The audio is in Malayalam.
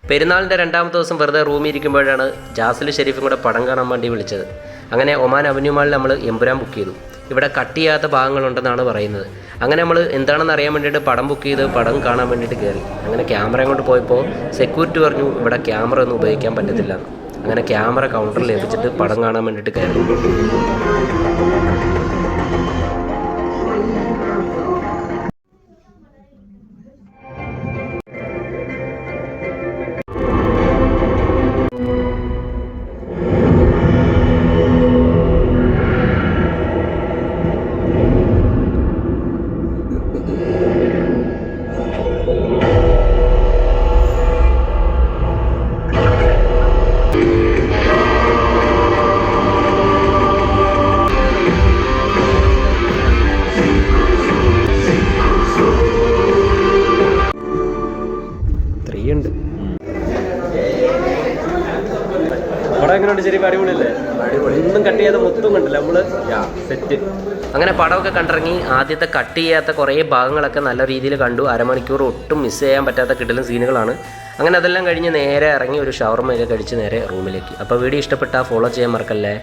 പെരുന്നാളിൻ്റെ രണ്ടാമത്തെ ദിവസം വെറുതെ റൂമിൽ ഇരിക്കുമ്പോഴാണ് ജാസിൽ ഷെരീഫും കൂടെ പടം കാണാൻ വേണ്ടി വിളിച്ചത്. അങ്ങനെ ഒമാൻ അവന്യൂ മാളിൽ നമ്മൾ എമ്പുരാൻ ബുക്ക് ചെയ്തു. ഇവിടെ കട്ട് ചെയ്യാത്ത ഭാഗങ്ങളുണ്ടെന്നാണ് പറയുന്നത്. അങ്ങനെ നമ്മൾ എന്താണെന്ന് അറിയാൻ വേണ്ടിയിട്ട് പടം ബുക്ക് ചെയ്ത് പടം കാണാൻ വേണ്ടിയിട്ട് കയറി. അങ്ങനെ ക്യാമറ കൊണ്ട് പോയപ്പോൾ സെക്യൂരിറ്റി പറഞ്ഞു ഇവിടെ ക്യാമറ ഒന്നും ഉപയോഗിക്കാൻ പറ്റത്തില്ല. അങ്ങനെ ക്യാമറ കൗണ്ടറിൽ ഏൽപ്പിച്ചിട്ട് പടം കാണാൻ വേണ്ടിയിട്ട് കയറി. ഉണ്ട് പടം എങ്ങനെയുണ്ട്? ശരി, അടിപൊളിയല്ലേ? ഒന്നും കട്ട് ചെയ്യാതെ മൊത്തം കണ്ടില്ല നമ്മള് സെറ്റ്. അങ്ങനെ പടമൊക്കെ കണ്ടിറങ്ങി. ആദ്യത്തെ കട്ട് ചെയ്യാത്ത കുറേ ഭാഗങ്ങളൊക്കെ നല്ല രീതിയിൽ കണ്ടു. അരമണിക്കൂർ ഒട്ടും മിസ് ചെയ്യാൻ പറ്റാത്ത കിടലൻ സീനുകളാണ്. അങ്ങനെ അതെല്ലാം കഴിഞ്ഞ് നേരെ ഇറങ്ങി ഒരു ഷവർമയൊക്കെ കഴിച്ച് നേരെ റൂമിലേക്ക്. അപ്പോൾ വീഡിയോ ഇഷ്ടപ്പെട്ടാൽ ഫോളോ ചെയ്യാൻ മറക്കല്ലേ.